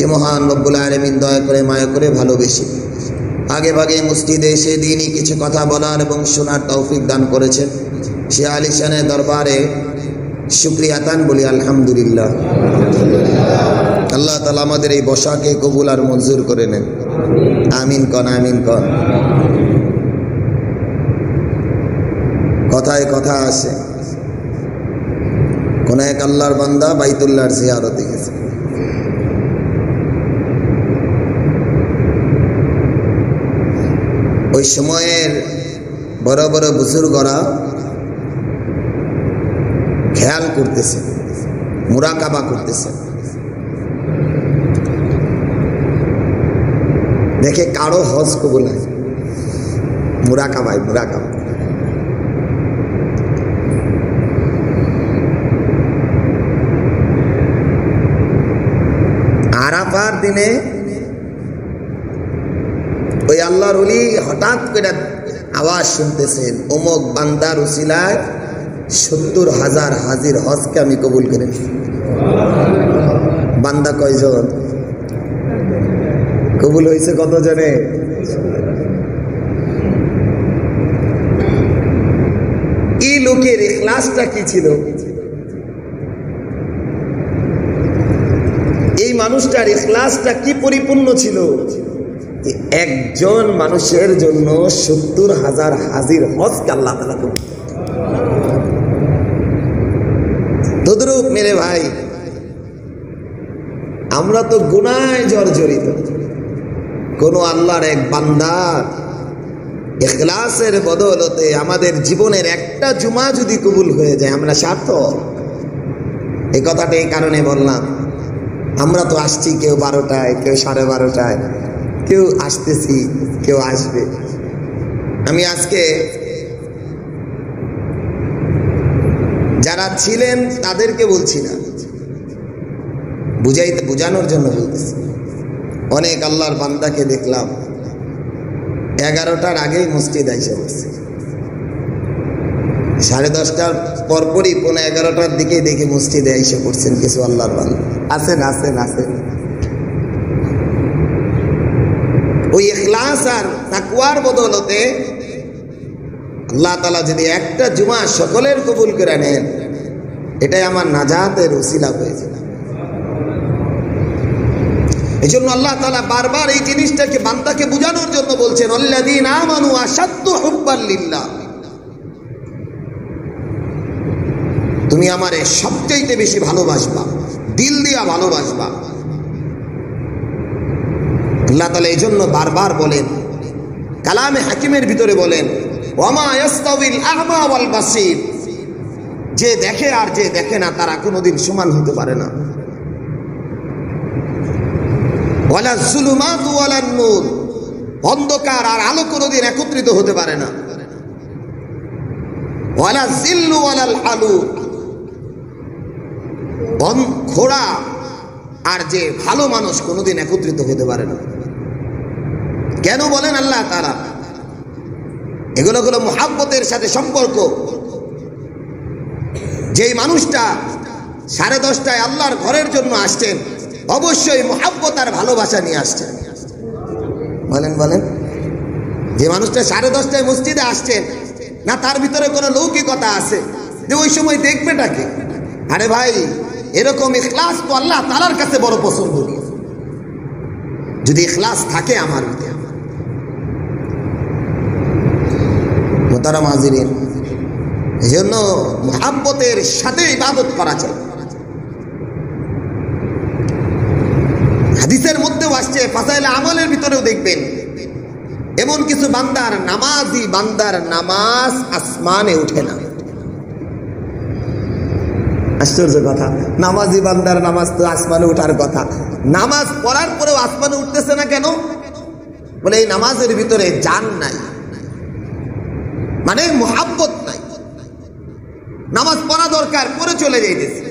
যে মহান রব্বুল আলামিন দয়া করে মায়া করে ভালোবেসে আগে ভাগে মসজিদে এসে দিনই কিছু কথা বলার এবং শোনার তৌফিক দান করেছেন, সে আলিশানের দরবারে শুকরিয়া তান বলি আলহামদুলিল্লাহ। আল্লাহ তাআলা আমাদের এই বসাকে কবুল আর মঞ্জুর করে নেন, আমিন কন, আমিন কন। কথায় কথা আছে, কোন এক আল্লাহর বান্দা বাইতুল্লাহর জিয়ারতে গেছে। ওই সময়ের বড় বড় বুজুর্গরা খেয়াল করতেছে, মুরাকাবা করতেছে, দেখে কারো হজ কবুল হয় মুরাকাবায়। মুরাকাবা আরাফার দিনে ওই আল্লাহর ওলি হঠাৎ করে আওয়াজ শুনতেছেন, অমুক বান্দার উসিলায় ৭০,০০০ হাজির হজকে আমি কবুল করে। বান্দা কয়জন কবুল হয়েছে? কত জনে? এই লোকের ইখলাসটা কি ছিল? এই মানুষটার ইখলাসটা কি পরিপূর্ণ ছিল? একজন মানুষের জন্য ৭০,০০০ হাজির হজকে আল্লাহ তাআলা কবুল। তদ্রূপ মেরে ভাই, আমরা তো গুনায় জর্জরিত। কোন আল্লাহর এক বান্দার ইখলাসের বদৌলতে আমাদের জীবনের একটা জুমা যদি কবুল হয়ে যায়, আমরা সার্থক। এই কথাটা এই কারণে বললাম, আমরা তো আসছি কেউ ১২টায়, কেউ 12:30টায়, কেউ আসতেছি, কেউ আসবে। আমি আজকে যারা ছিলেন তাদেরকে বলছি না, বুঝানোর জন্য বলতেছি। অনেক আল্লাহর বান্দাকে দেখলাম 11টার আগেই মসজিদ আইসা বসছে, 10:30টার পরপরই 11:30টার দিকে দেখে মসজিদে আইসা পড়ছেন কিছু আল্লাহর বান্দা। আছেন আছেন আছেন। ওই ইখলাস আর তাকওয়ার বদৌলতে আল্লাহ তাআলা যদি একটা জুমা সকলের কবুল করে নেন, এটাই আমার নাজাতের উসিলা হয়েছে। এই জন্য আল্লাহ তাআলা বারবার এই জিনিসটাকে বান্দাকে বোঝানোর জন্য বলছেন, আল্লাযীনা আমানু আশাদ্দু হুব্বান লিল্লাহ। তুমি আমারে সবচাইতে বেশি ভালোবাসবা, দিল দিয়া ভালোবাসবা। আল্লাহ তাআলা এই জন্য বারবার বলেন, কালামে হাকিমের ভিতরে বলেন, ওয়ামা ইয়াস্তাউইল আ'মা ওয়াল বাসীর। যে দেখে আর যে দেখে না তারা কোনোদিন সমান হতে পারে না। ওয়ালা যুলুমাতু ওয়ালান নূর। অন্ধকার আর আলো কোনোদিন একত্রিত হতে পারে না। ওয়ালা যিল্লু ওয়ালাল আলু। খোড়া আর যে ভালো মানুষ কোনোদিন একত্রিত হতে পারে না। কেন বলেন আল্লাহ তাআলা? এগুলো হলো মুহাব্বতের সাথে সম্পর্ক। যেই মানুষটা 10:30টায় আল্লাহর ঘরের জন্য আসছেন, অবশ্যই মুহাব্বত আর ভালোবাসা নিয়ে আসছেন। বলেন বলেন। যে মানুষটা 10:30টায় মসজিদে আসছেন না, তার ভিতরে কোনো লৌকিকতা আছে যে ওই সময় দেখবেটাকে? আরে ভাই, এরকম ইখলাস তো আল্লাহ তাআলার কাছে বড় পছন্দনীয়। যদি ইখলাস থাকে আমার ভিতরে। মোহতারাম হাজিরিন, এজন্য মুহাব্বতের সাথে ইবাদত করা চাই। হাদিসের মধ্যেও আসছে, ফাসাইল আমলের ভিতরেও দেখবেন এমন কিছু বান্দার নামাজি বান্দার নামাজ আসমানে উঠে না। আশ্চর্য কথা, নামাজি বান্দার নামাজ তো আসমানে উঠার কথা, নামাজ পড়ার পরেও আসমানে উঠতেছে না কেন? বলে এই নামাজের ভিতরে জান নাই, মানে মুহাব্বত নাই। নামাজ পড়া দরকার, পড়ে চলে যাইতেছে,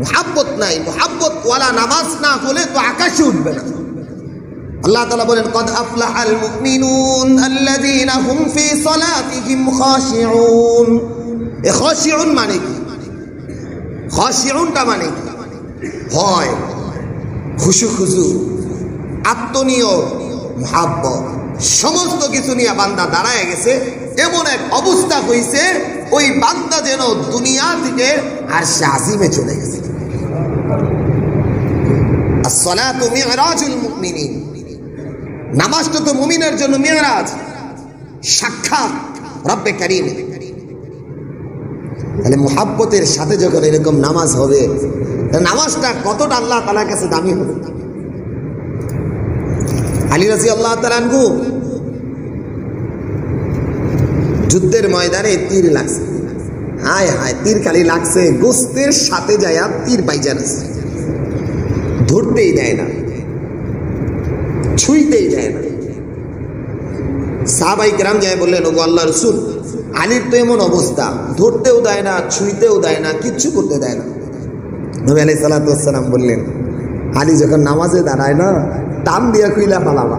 মুহাব্বত নাই। মুহাব্বত ওয়ালা নামাজ না হলে তো আকাশে উঠবে না। আল্লাহ তাআলা বলেন, কদ আফলাহাল মুমিনুন আল্লাযীনা হুম ফি সালাতিহিম খাশিউন। এ খাশিউন মানে কি? খাশিউনটা মানে কি? ভয়, খুশু খুশু, আত্মনিয়োগ, মুহাব্বত, সমস্ত কিছু নিয়ে বান্দা দাঁড়ায় গেছে। এমন এক অবস্থা হয়েছে ওই বান্দা যেন দুনিয়া থেকে আরশে আজিমে চলে গেছে। আসসালাতু মিরাজুল মুমিনিন, নামাজটা তো মুমিনের জন্য মিরাজ, সাক্ষাৎ রব্বে কারীম। তাহলে মুহাব্বতের সাথে যখন এরকম নামাজ হবে, নামাজটা কতটা আল্লাহ তাআলার কাছে দামি হবে। আলী রাদিয়াল্লাহু তাআলা আনহু যুদ্ধের ময়দানে তীর লাগছে, হায় হায় তীর খালি লাগছে, গোস্তের সাথে যায় তীর বাইজান আছে, ধরতেই দেয় না, ছুঁইতেই দেয় না। সাহাবায়ে কেরাম যায় বললেন, ওগো আল্লাহর রাসূল, আলীর তো এমন অবস্থা, ধরতেও দেয় না, ছুঁইতেও দেয় না, কিচ্ছু করতে দেয় না। নবী আলাইহিস সালাতু ওয়াস সালাম বললেন, আলী যখন নামাজে দাঁড়ায় না, টান দিয়া কইলা ফালাবা।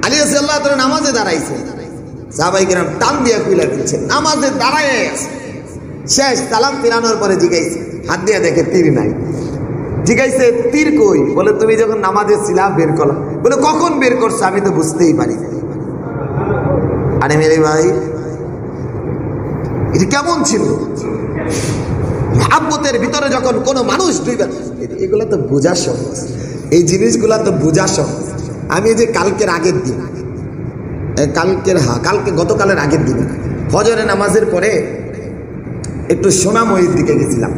আলী রাদিয়াল্লাহু তাআলা নামাজে দাঁড়াইছে, সাহাবায়ে কেরাম টান দিয়া কইলা ফেলছে, নামাজে দাঁড়ায় আছে। শেষ সালাম ফিরানোর পরে জিজ্ঞাসা, হাত দিয়া দেখে তীর নাই। জিজ্ঞাসা, তীর কই? বলে, তুমি যখন নামাজে ছিলা বের করলা। বলে, কখন বের করছো? আমি তো বুঝতেই পারি। আরে মেরে ভাই, এটা কেমন ছিল? মুহাব্বতের ভিতরে যখন কোনো মানুষ ডুবে, এগুলো তো বোঝা সহজ, এই জিনিসগুলা তো বোঝা সহজ। আমি যে কালকের আগের দিন, গতকালের আগের দিন ফজরের নামাজের পরে একটু সোনাময়ীর দিকে গেছিলাম,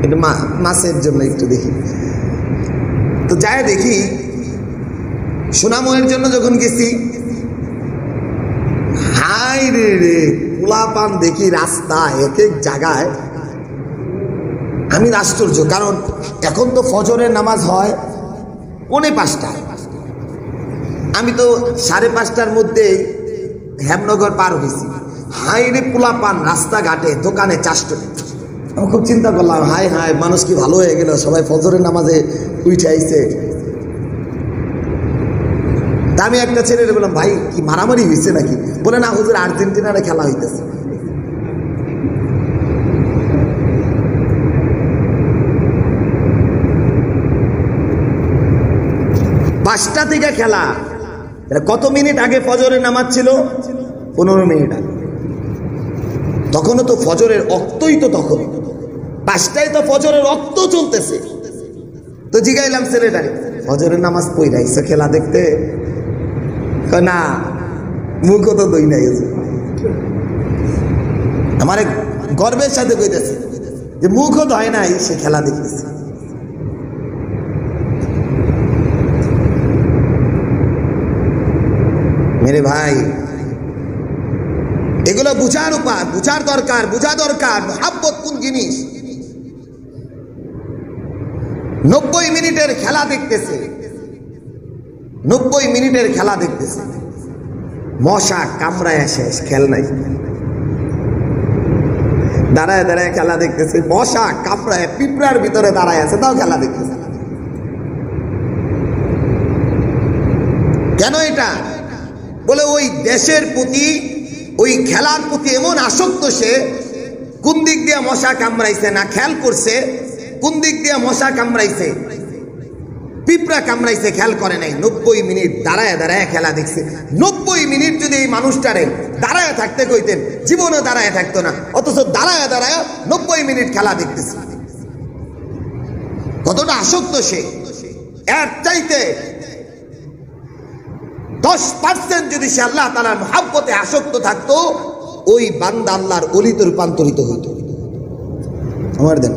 একটু মাছের জন্য একটু দেখি। তো যাই দেখি, সোনাময়ীর জন্য যখন গেছি, হাই রে রে পোলাপান দেখি রাস্তা এক এক জায়গায়। আমি আশ্চর্য, কারণ এখন তো ফজরের নামাজ হয় 4:45। আমি তো 5:30টার মধ্যে হেমনগর পার হয়েছি। হাই রে পোলাপান রাস্তাঘাটে, দোকানে চাষটো। আমি খুব চিন্তা করলাম, হাই হাই মানুষ কি ভালো হয়ে গেল, সবাই ফজরের নামাজে উঠে আইছে। তা আমি একটা ছেলে বললাম, ভাই কি মারামারি হয়েছে নাকি? বলে, না হুজুর, আর্জেন্টিনার খেলা হইতেছে। পাঁচটা থেকে খেলা, কত মিনিট আগে ফজরের নামাজ ছিল? 15 মিনিট আগে। তখনও তো ফজরের অক্তই, তো তখন 5টায় তো ফজরের অক্ত চলতেছে। তো জিগাইলাম ছেলেটারে, ফজরের নামাজ পড়াইছে খেলা দেখতে? না, মুখ তো দই নাই। আমার গর্বের সাথে কইতেছে যে মুখও ধয় নাই, সে খেলা দেখতেছে। মেরে ভাই, এগুলো বুঝার উপায়, বুঝার দরকার, বোঝা দরকার মুহাব্বত কোন জিনিস। 90 মিনিটের খেলা দেখতেছে, 90 মিনিটের খেলা দেখতেছে, মশা কামড়ায় শেষ, খেল নাই। দাঁড়ায় দাঁড়ায় খেলা দেখতেছে, মশা কামড়ায় পিঁপড়ার ভিতরে দাঁড়ায় আছে, তাও খেলা দেখতেছে। কেন এটা? বলে, ওই দেশের প্রতি, ওই খেলার প্রতি এমন আসক্ত সে, কোন দিক দিয়ে মশা কামড়াইছে না খেয়াল করছে, কোন দিক দিয়ে মশা কামড়াইছে, পিঁপড়া কামড়াইছে খেয়াল করে নাই। 90 মিনিট দাঁড়ায় দাঁড়ায় খেলা দেখছে। 90 মিনিট যদি এই মানুষটারে দাঁড়ায় থাকতে কইতেন, জীবনে দাঁড়ায় থাকতো না, অথচ দাঁড়ায় দাঁড়ায় 90 মিনিট খেলা দেখতেছে। কতটা আসক্ত সে! এর চাইতে 10% যদি সে আল্লাহ তাআলার মুহাব্বতে আসক্ত থাকতো, ওই বান্দা আল্লাহর ওলিতে রূপান্তরিত হইত। আমার দেন,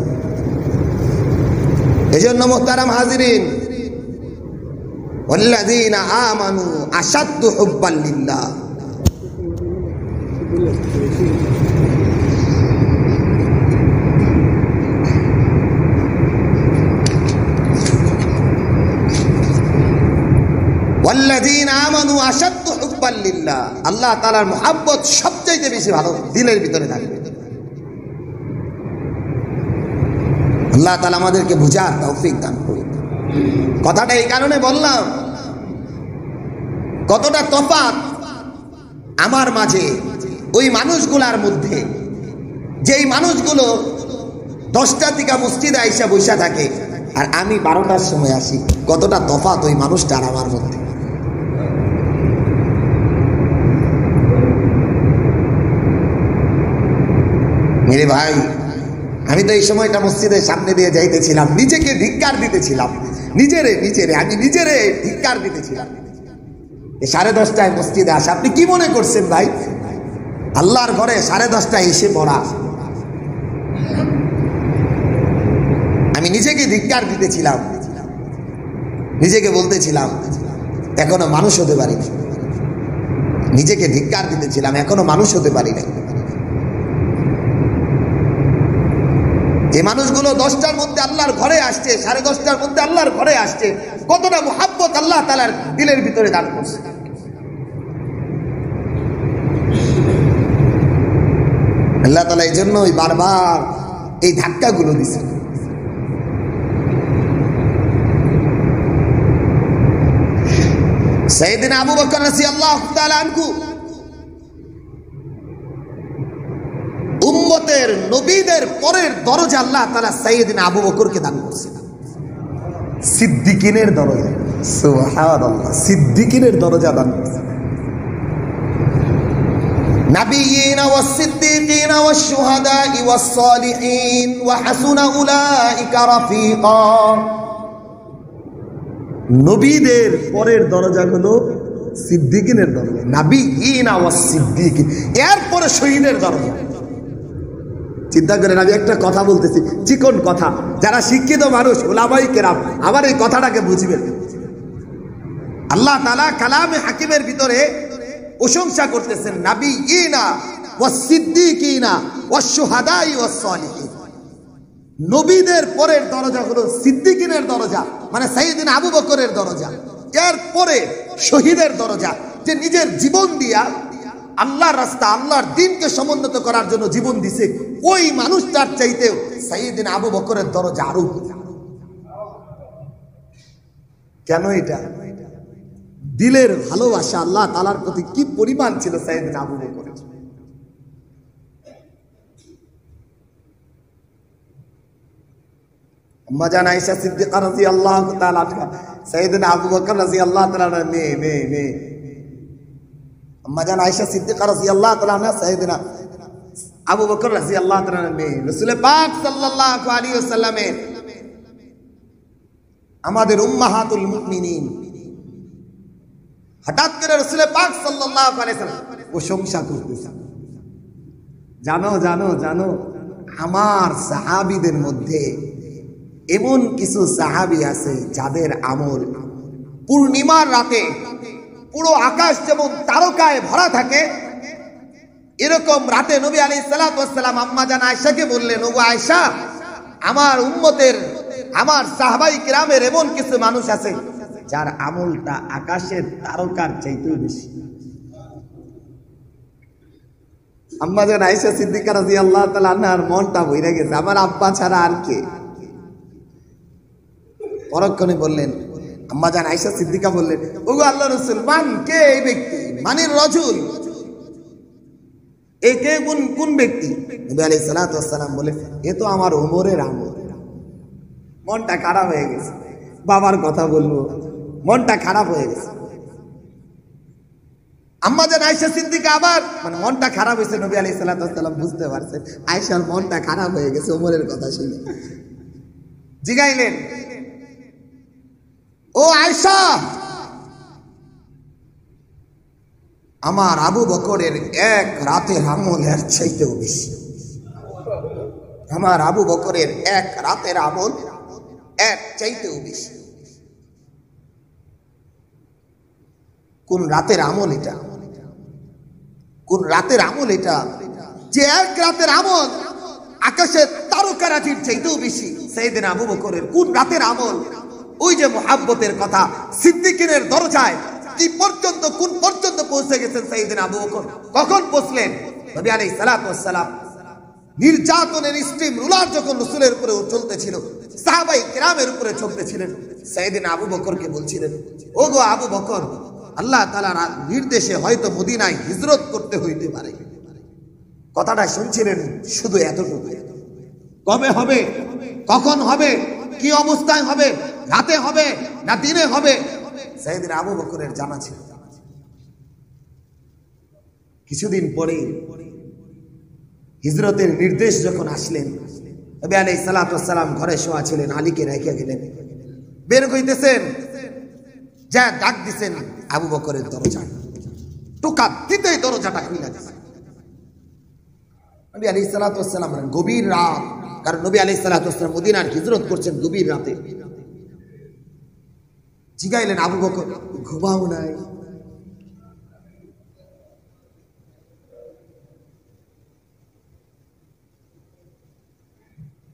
এজন্য মুহতারাম হাজিরিন, ওয়াল্লাযীনা আমানু আশাদ্দু হুব্বান লিল্লাহ। ওয়াল্লাযীনা আমানু আশাদ্দু হুব্বান লিল্লাহ, আল্লাহ তাআলার মুহাব্বত সবচেয়ে বেশি ভালো দিলের ভিতরে থাকবে। আল্লাহ তাআলা আমাদেরকে বুঝার তৌফিক দান করুন। কথাটা এই কারণে বললাম, কতটা তফাৎ আমার মাঝে ওই মানুষগুলার মধ্যে, যেই মানুষগুলো 10টা থেকে মসজিদে আইসা বসা থাকে, আর আমি 12টার সময় আসি। কতটা তফাৎ ওই মানুষটা আর আমার মধ্যে। মেরে ভাই, আমি তো এই সময়টা মসজিদের সামনে দিয়ে যাইতেছিলাম, নিজেকে ধিক্কার দিতেছিলাম, নিজেরে আমি নিজেরে ধিক্কার দিতেছিলাম। 10:30টায় মসজিদে আসা, আপনি কি মনে করছেন ভাই? আল্লাহর ঘরে 10:30টায় এসে পড়া। আমি নিজেকে ধিক্কার দিতেছিলাম, নিজেকে বলতেছিলাম এখনো মানুষ হতে পারি না। নিজেকে ধিক্কার দিতেছিলাম, এখনো মানুষ হতে পারি না। যে মানুষগুলো 10টার মধ্যে আল্লাহর ঘরে আসছে, 10:30টার মধ্যে আল্লাহর ঘরে আসছে, কতটা মুহাব্বত আল্লাহ তাআলার দিলের ভিতরে দান করছে। আল্লাহ তাআলা এই জন্যই বারবার এই ধাক্কাগুলো দিছে। সাইয়েদনা আবু বকর রাদিয়াল্লাহু তাআলা আনহু উম্মতের নবীদের পরের দরজা আল্লাহ তাআলা সাইয়েদনা আবু বকরকে দান করেছেন, সিদ্দিকিনের দরজা। সুবহানাল্লাহ, সিদ্দিকিনের দরজা দান করেছেন। নাবিয়িনা ওয়াস সিদ্দিকিনা ওয়াশ শুহাদাই ওয়াস সালিহিন ওয়া হাসুনা উলাইকা রাফিকা। নবীদের পরের দরজা হলো সিদ্দিকিনের দরজা, নাবিয়িনা ওয়াস সিদ্দিকিন, এরপরে শহীদের দরজা। চিন্তা করেন, আমি একটা কথা বলতেছি, চিকন কথা, যারা শিক্ষিত মানুষ উলামায়ে কেরাম আমার এই কথাটাকে বুঝবেন। আল্লাহ তাআলা কালামে হাকিমের ভিতরে প্রশংসা করতেছেন নাবিয়িনা ওয়াস সিদ্দিকিনা ওয়াশ শুহাদাই ওয়াস সালিহিন। নবীদের পরের দরজা হলো সিদ্দিকিনের দরজা, মানে সাইয়েদনা আবু বকরের দরজা। এরপরে শহীদের দরজা, যে নিজের জীবন দিয়া আল্লাহর রাস্তা, আল্লাহর দ্বীনকে সমুন্নত করার জন্য জীবন দিছে, ওই মানুষটার চাইতেও সাইয়েদনা আবু বকরের দরজা আরো। কেন? এটা দিলের ভালোবাসা আল্লাহ তাআলার প্রতি কি পরিমাণ ছিল সাইয়েদনা আবু বকরের। আম্মা জান আয়েশা সিদ্দিকা রাদিয়াল্লাহু তাআলা আনহা, সাইয়েদনা আবু বকর রাদিয়াল্লাহু তাআলা মেয়ে। আম্মা জান আয়েশা সিদ্দিকা রাদিয়াল্লাহু তাআলা আনহা সাইয়েদনা আবু বকর রাদিয়াল্লাহু তাআলা মেয়ে। রাসূল পাক সাল্লাল্লাহু আলাইহি ওয়াসাল্লামের, আমাদের উম্মাহাতুল মুমিনিন। হঠাৎ করে রাসূল পাক সাল্লাল্লাহু আলাইহি ওয়াসাল্লাম প্রশংসা করতেছে, জানো আমার সাহাবীদের মধ্যে এমন কিছু সাহাবী আছে যাদের আমল পূর্ণিমার রাতে পুরো আকাশ যেমন তারকায় ভরা থাকে, এরকম রাতে নবী আলাইহিস সালাতু ওয়াস সালাম আম্মা জান আয়েশাকে বললেন, ওগো আয়েশা, আমার উম্মতের, আমার সাহাবায়ে কিরামের এমন কিছু মানুষ আছে যার আমলটা আকাশের তারকার চাইতেও বেশি। আম্মা জান আয়েশা সিদ্দিকা রাদিয়াল্লাহু তাআলা আনহার মনটা ভরে গেছে, আমার আব্বা ছাড়া আর কে? পরক্ষণে বললেন, আম্মা জান আয়েশা সিদ্দিকা বললেন, ওগো আল্লাহর রাসূল, মান, কে এই ব্যক্তি? মানির রাজুল, এ কে, কোন ব্যক্তি? নবী আলাইহিস সালাতু ওয়াস সালাম বলে, এ তো আমার ওমরের আমল। মনটা খারাপ হয়ে গেছে, বাবার কথা বলবো, মনটা খারাপ হয়ে গেছে। আম্মা জান আয়েশা সিদ্দিকা আবার, মানে মনটা খারাপ হয়েছে, নবী আলাইহিস সালাতু ওয়াস সালাম বুঝতে পারছেন আয়েশার মনটা খারাপ হয়ে গেছে ওমরের কথা শুনে। জিগাইলেন, ও আয়েশা, আমার আবু বকরের এক রাতের আমল এর চাইতেও বেশি। আমার আবু বকরের এক রাতের আমল এর চাইতেও বেশি। কোন রাতের আমল এটা? কোন রাতের আমল এটা যে এক রাতের আমল আকাশের তারকারাজির চাইতেও বেশি? সাইয়েদনা আবু বকরের কোন রাতের আমল? ওই যে মুহাব্বতের কথা, সিদ্দিকিনের দরজায় কি পর্যন্ত, কোন পর্যন্ত পৌঁছে গেছেন সাইয়েদনা আবু বকর? কখন পৌঁছলেন? নবী আলাইহিস সালাতু ওয়াস সালাম নির্যাতনের স্টিম রুলার যখন রাসূলের উপরে চলতেছিল, সাহাবায়ে কিরামের উপরে চলতেছিলেন, সাইয়েদনা আবু বকরকে বলছিলেন, ওগো আবু বকর, আল্লাহ তাআলার নির্দেশে হয়তো মদিনায় হিজরত করতে হইতে পারে। কথাটা শুনছিলেন শুধু এতটুকু। কবে হবে, কখন হবে কি অবস্থায় হবে, রাতে হবে না দিনে হবে, সাইয়েদনা আবু বকরের জানা ছিল। কিছুদিন পরে হিজরতের নির্দেশ যখন আসলেন, নবী আলাইহিস সালাতু ওয়াস সালাম ঘরে শোয়া ছিলেন, আলীকে রেখে গেলেন। বের হইতেছেন, যা ডাক দিছেন আবু বকরের দরজা, টোকা দিতেই দরজাটা খুলে দিছে। নবী আলাইহিস সালাতু ওয়াস সালাম গভীর রাত, কারণ নবী আলাইহিস সালাতু ওয়াস সালাম মদিনার হিজরত করছেন গভীর রাতে। জিগাইলেন, আবু বকর ঘুমাও নাই?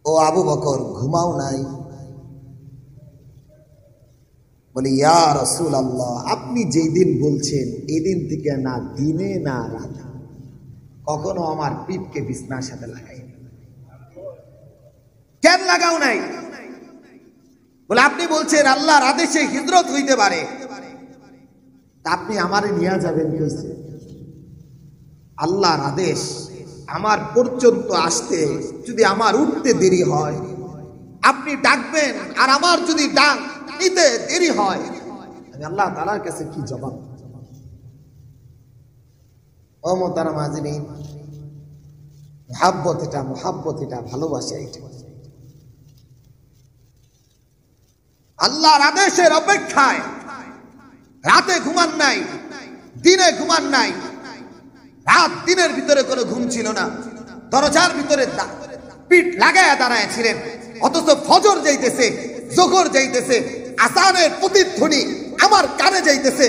ও আবু বকর ঘুমাও নাই? বলি, ইয়া রাসূলুল্লাহ, আপনি যেই দিন বলছেন এই দিন থেকে না দিনে না রাতে কখনো আমার পিঠকে বিছনার সাথে লাগাই। কেন লাগাও নাই? বলে, আপনি বলছেন আল্লাহর আদেশে হিজরত হইতে পারে, আপনি আমারে নিয়ে যাবেন কইছে? আল্লাহর আদেশ আমার পর্যন্ত আসতে যদি আমার উঠতে দেরি হয়, আপনি ডাকবেন, আর আমার যদি ডাক নিতে দেরি হয়, আমি আল্লাহ তাআলার কাছে কি জবাব? ও মোহতারাম হাজিরিন, মুহাব্বত এটা ভালোবাসা। এটা আল্লাহর আদেশের অপেক্ষায় রাতে ঘুমান নাই, দিনে ঘুমান নাই। রাত দিনের ভিতরে কোনো ঘুম ছিল না, দরজার ভিতরে পিঠ লাগায়া দাঁড়ায় ছিলেন। অথচ ফজর যাইতেছে, যোহর যাইতেছে, আযানের প্রতিধ্বনি আমার কানে যাইতেছে।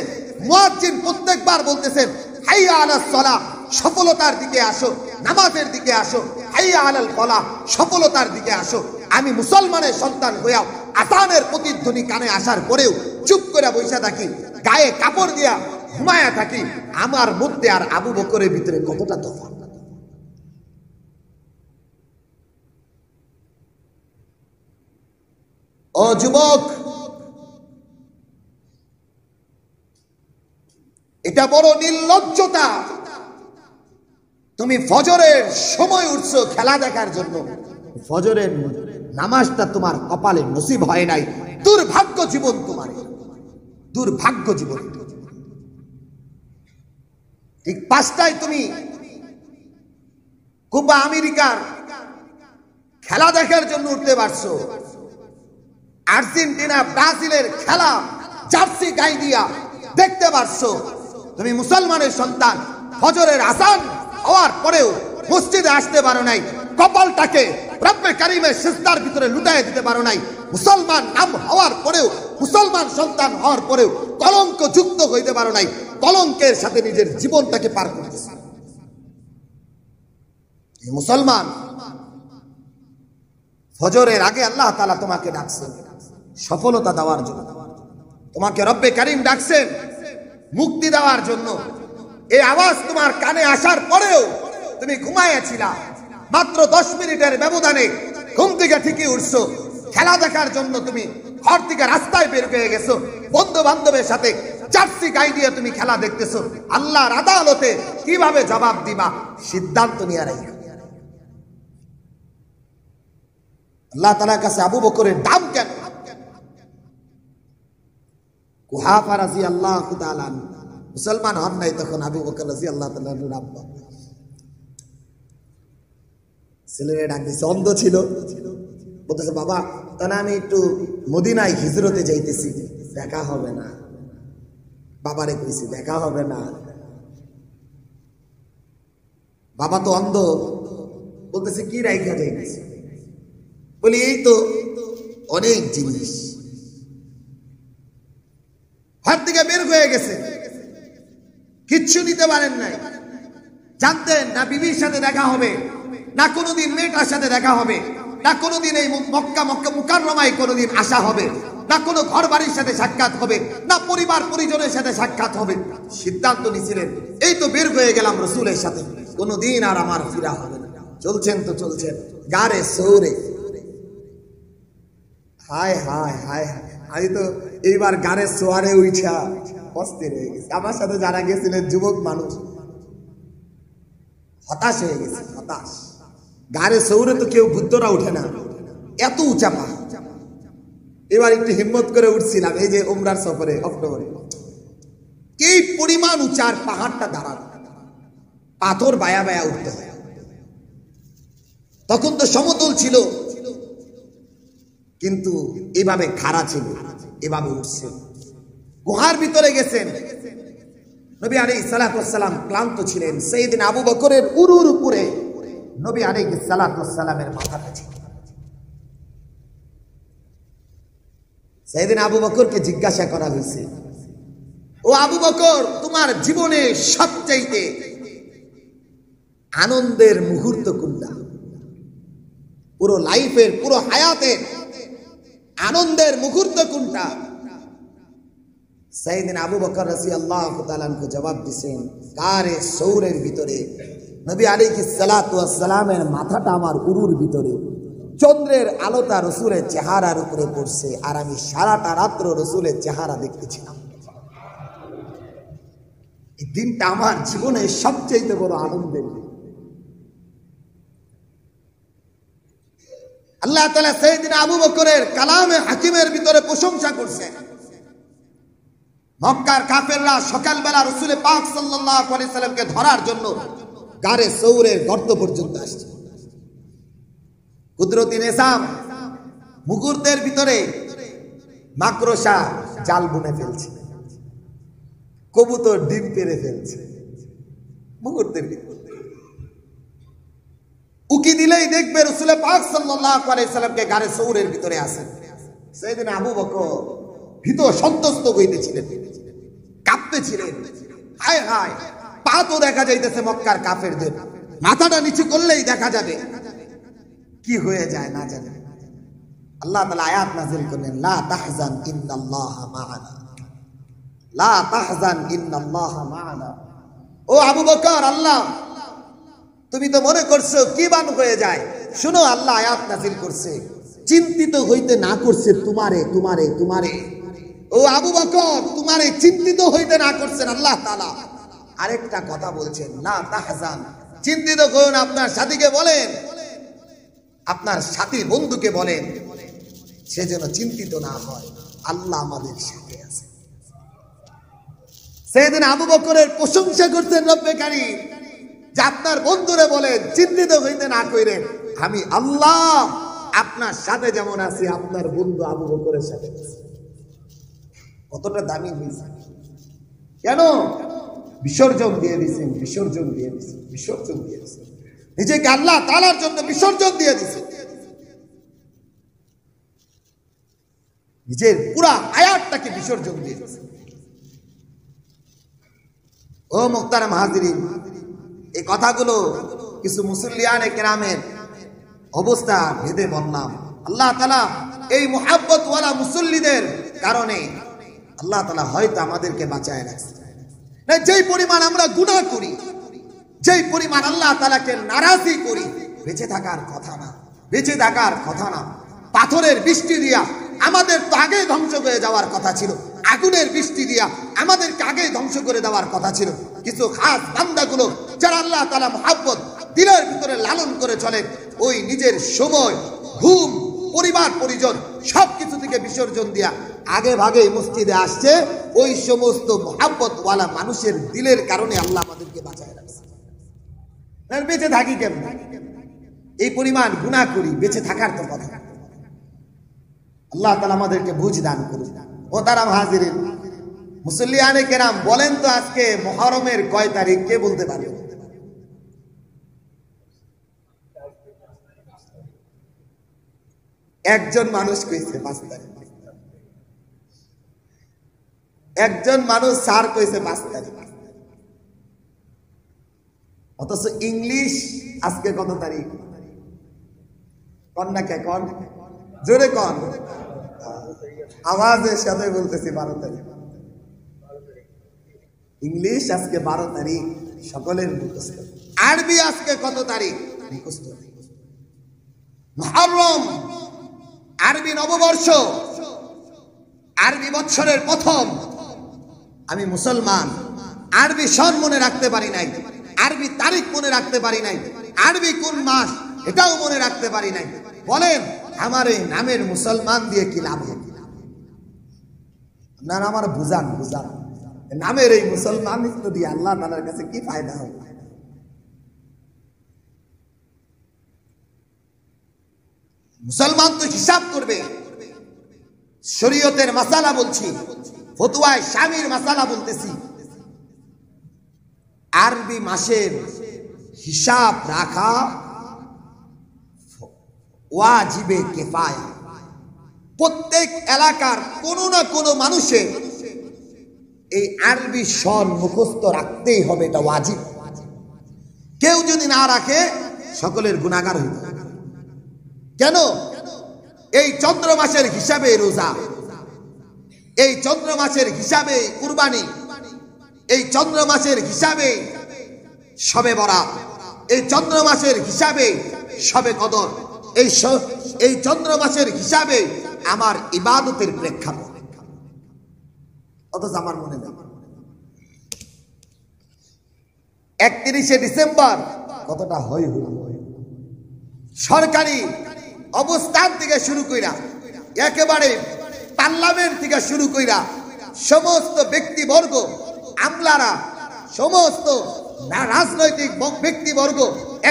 মুয়াজ্জিন প্রত্যেকবার বলতেছেন, হাইয়া আলাস সালাহ, সফলতার দিকে আসো, নামাজের দিকে আসো, হাইয়া আলাল ফালাহ, সফলতার দিকে আসো। আমি মুসলমানের সন্তান হইয়া আযানের প্রতিধ্বনি কানে আসার পরেও চুপ করে বসে থাকি, গায়ে কাপড় দিয়া ঘুমায়া থাকি। আমার মধ্যে আর আবু বকরের ভিতরে কতটা তফাৎ! ও যুবক, এটা বড় নির্লজ্জতা। তুমি ফজরের সময় উঠছো খেলা দেখার জন্য, ফজরের নামাজটা তোমার কপালে নসিব হয় নাই। দুর্ভাগ্য জীবন তোমার, দুর্ভাগ্য জীবন। ঠিক 5টায় তুমি কোপা আমেরিকার খেলা দেখার জন্য উঠতে পারছো। আর্জেন্টিনা ব্রাজিলের খেলা জার্সি গায়ে দিয়া দেখতে পারছো। তুমি মুসলমানের সন্তান, ফজরের আযান হওয়ার পরেও মসজিদে আসতে পারো নাই, কপালটাকে রব্বে কারীমের সিজদার ভিতরে লুটায় দিতে পারো নাই। মুসলমান নাম হওয়ার পরেও, মুসলমান সন্তান হওয়ার পরেও কলঙ্ক যুক্ত হইতে পারো নাই। কলঙ্কের সাথে নিজের জীবনটাকে পার করতেছ। মুসলমান, ফজরের আগে আল্লাহ তাআলা তোমাকে ডাকছেন সফলতা দেওয়ার জন্য, তোমাকে রব্বে কারীম ডাকছেন মুক্তি দেওয়ার জন্য। এই আওয়াজ তোমার কানে আসার পরেও তুমি ঘুমাইয়াছিলা। মাত্র 10 মিনিটের ব্যবধানে ঘুম থেকে ঠিকই উঠছো, খেলা দেখার জন্য তুমি ঘর থেকে রাস্তায় বের হয়ে গেছো, বন্ধু বান্ধবের সাথে জার্সি গায়ে দিয়ে তুমি খেলা দেখতেছো। আল্লাহর আদালতে কিভাবে জবাব দিবা সিদ্ধান্ত নিয়ে রাখো। আল্লাহ তাআলার কাছে আবু বকরের দাম কেন? কুহাফা রাদিয়াল্লাহু তাআলা মুসলমান হন নাই তখন আবু বকর রাদিয়াল্লাহু তাআলার আব্বা ছেলেরে ডাক দিছে, অন্ধ ছিল। বলতেছে, বাবা তাহলে আমি একটু মদিনায় হিজরতে যাইতেছি, দেখা হবে না? বাবারে কইছি দেখা হবে না। বাবা তো অন্ধ, বলতেছে কি রাইখা যাইতেছে? বলি, এই তো অনেক জিনিস। হাত থেকে বের হয়ে গেছে, কিচ্ছু নিতে পারেন নাই। জানতেন না বিবির সাথে দেখা হবে, না কোনোদিন মেয়েটার সাথে দেখা হবে, না কোনোদিন এই মক্কা মুকাররমায় কোনোদিন আসা হবে, না কোনো ঘর বাড়ির সাথে সাক্ষাৎ হবে, না পরিবার পরিজনের সাথে সাক্ষাৎ হবে। সিদ্ধান্ত নিয়েছিলেন, এই তো বের হয়ে গেলাম রাসূলের সাথে, কোনোদিন আর আমার ফিরা হবে না। চলছেন তো চলছেন, গারে সৌরে, হায় হায় হায় হায়, আমি তো এইবার গাড়ে সোয়ারে উঠা অস্থির হয়ে গেছি। আমার সাথে যারা গেছিলেন যুবক মানুষ হতাশ হয়ে গেছে, হতাশ। গাড়ে সৌরে তো কেউ বুদ্ধরা উঠে না, এত উঁচা পাহাড়। এবার একটু হিম্মত করে উঠছিলাম এই যে উমরার সফরে অক্টোবরে, এই পরিমাণ উঁচার পাহাড়টা দাঁড়ানো, পাথর বায়া বায়া উঠতে হয়। তখন তো সমতল ছিল, কিন্তু এভাবে খাড়া ছিল, এভাবে উঠছে। গুহার ভিতরে গেছেন নবী আলাইহিস সালাতু ওয়াস সালাম, ক্লান্ত ছিলেন। সাইয়েদনা আবু বকরের উরুর উপরে নবী আলাইহিস সালাতু ওয়াস সালামের মাথাটা ছিল। সাইয়েদনা আবু বকরকে জিজ্ঞাসা করা হয়েছে, ও আবু বকর, তোমার জীবনে সবচাইতে আনন্দের মুহূর্ত কোনটা? পুরো লাইফের, পুরো হায়াতের আনন্দের মুহূর্ত কোনটা? সাইয়েদনা আবু বকর রাদিয়াল্লাহু তাআলা আনহু জবাব দিয়েছেন, গারে সৌরের ভিতরে নবী আলাইহিস সালাতু ওয়াস সালামের মাথাটা আমার উরুর ভিতরে, চন্দ্রের আলোটা রাসূলের চেহারার উপরে পড়ছে, আর আমি সারাটা রাত্র রাসূলের চেহারা দেখতেছিলাম। এই দিনটা আমার জীবনের সবচেয়ে বড় আনন্দের দিন। আল্লাহ তাআলা সাইয়েদনা আবু বকরের কালামে হাকিমের ভিতরে প্রশংসা করছেন। মক্কার কাফেররা সকালবেলা রাসূল পাক সাল্লাল্লাহু আলাইহি সাল্লামকে ধরার জন্য গারে সৌরের গর্ত পর্যন্ত আসছে। কুদরতি নিজাম, মুগুরদের ভিতরে মাকড়সা জাল বুনে ফেলছে, কবুতর ডিম পেড়ে ফেলছে মুগুরদের ভিতরে। উকি দিলেই দেখবে রাসূল পাক সাল্লাল্লাহু আলাইহি সাল্লামকে গারে সৌরের ভিতরে আছেন। সাইয়েদনা আবু বকর ভীত সন্ত্রস্ত হইতেছিলেন, কাঁপতেছিলেন। হায় হায়, পা তো দেখা যাইতেছে মক্কার কাফেরদের, মাথাটা নিচু করলেই দেখা যাবে কি হয়ে যায় না জানে। আল্লাহ তাআলা আয়াত নাযিল করলেন, লা তাহজান ইন্নাল্লাহা মা'ানা, লা তাহজান ইন্নাল্লাহা মা'ানা। ও আবু বকর, আল্লাহ তুমি তো মনে করছো কি বান হয়ে যায়, শুনো আল্লাহ আয়াত নাযিল করছে, চিন্তিত হইতে না করছে তোমারে তোমারে তোমারে। ও আবু বকর, তোমারে চিন্তিত হইতে না করছেন আল্লাহ তাআলা। আরেকটা কথা বলছেন, লা তাহজান, চিন্তিত করুন, আপনার সাথীকে বলেন, আপনার সাথী বন্ধুকে বলেন সে যেন চিন্তিত না হয়, আল্লাহ আমাদের সাথে আছে। সাইয়েদনা আবু বকরের প্রশংসা করতেন রব্বে কারীম, যে আপনার বন্ধুরে বলেন চিন্তিত হইতে না কইরেন, আমি আল্লাহ আপনার সাথে যেমন আছি আপনার বন্ধু আবু বকরের সাথে আছে। কতটা দামি হয়েছে, কেন? বিসর্জন দিয়ে দিয়েছেন, বিসর্জন দিয়ে দিয়েছেন, বিসর্জন দিয়ে দিয়েছেন, নিজেকে আল্লাহ তাআলার জন্য বিসর্জন দিয়ে দিয়েছেন। নিজের পুরা হায়াতটাকে বিসর্জন দিয়ে দিয়েছেন। ও মুহতারাম হাজিরিন, এই কথাগুলো কিছু মুসল্লিয়ানে কেরামের অবস্থা ভেদে বললাম। আল্লাহ তাআলা এই মুহাব্বত ওয়ালা মুসল্লিদের কারণে আল্লাহ তাআলা হয়তো আমাদেরকে বাঁচায় রাখছে। না, যেই পরিমাণ আমরা গুনাহ করি, যেই পরিমাণ আল্লাহ তাআলাকে নারাজি করি, বেঁচে থাকার কথা না, বেঁচে থাকার কথা না। পাথরের বৃষ্টি দিয়া আমাদের তো আগে ধ্বংস হয়ে যাওয়ার কথা ছিল, আগুনের বৃষ্টি দিয়া আমাদেরকে আগে ধ্বংস করে দেওয়ার কথা ছিল। কিছু খাস বান্দাগুলো যারা আল্লাহ তাআলা মুহাব্বত দিলের ভিতরে লালন করে চলে, ওই নিজের সময়, ঘুম, পরিবার পরিজন সবকিছু থেকে বিসর্জন দিয়া আগে ভাগে মসজিদে আসছে। ওই সমস্ত মুহাব্বত ওয়ালা মানুষের দিলের কারণে আল্লাহ আমাদেরকে বাঁচায় রাখছে। বেঁচে থাকি কেমন? এই পরিমাণ গুনাহ করি, বেঁচে থাকার তো কথা। আল্লাহ তাআলা আমাদেরকে বুঝ দান করুন। মোহতারাম হাজিরিন, মুসল্লিয়ানে কেরাম, বলেন তো আজকে মুহররমের কয় তারিখ কে বলতে পারবে? একজন মানুষ কইছে 5 তারিখ, একজন মানুষ স্যার কইছে 5 তারিখ। অথচ ইংলিশ আজকে কত তারিখ? কন না কে, কন জোরে কন, আওয়াজের সাথে বলতেছি 12 তারিখ। ইংলিশ আজকে 12 তারিখ, সকলের মুখস্থ। আরবি আজকে কত তারিখ? মুখস্থ। মুহররম আরবি নববর্ষ, আরবি বৎসরের প্রথম। আমি মুসলমান, আরবি সন মনে রাখতে পারি নাই, আরবি তারিখ মনে রাখতে পারি নাই, আরবি কোন মাস এটাও মনে রাখতে পারি নাই। বলেন আমার এই নামের মুসলমান দিয়ে কি লাভ হবে? না আমার বুঝান বুঝান, নামের এই মুসলমানিত্ব দিয়ে আল্লাহ তাআলার কাছে কি ফায়দা হবে? মুসলমান তো হিসাব করবে। শরীয়তের মাসালা বলছি, ফতোয়ায় স্বামীর মাসালা বলতেছি। আরবি মাসের হিসাব রাখা ওয়াজিবে কিফায়া। প্রত্যেক এলাকার কোনো না কোনো মানুষের এই আরবি সন মুখস্থ রাখতেই হবে, এটা ওয়াজিব। কেউ যদি না রাখে সকলের গুনাহগার হইবে। কেন? এই চন্দ্র মাসের হিসাবে রোজা, এই চন্দ্র মাসের হিসাবে কুরবানি, এই চন্দ্র মাসের হিসাবে শবে বরাত, এই চন্দ্র মাসের হিসাবে শবে কদর, এই চন্দ্র মাসের হিসাবে আমার ইবাদতের প্রেক্ষাপট। অথচ আমার মনে নেই 31শে ডিসেম্বর কতটা হই হই সরকারি অবস্থান থেকে শুরু কইরা একেবারে পার্লামেন্ট থেকে শুরু কইরা সমস্ত ব্যক্তিবর্গ, আমলারা, সমস্ত রাজনৈতিক ব্যক্তিবর্গ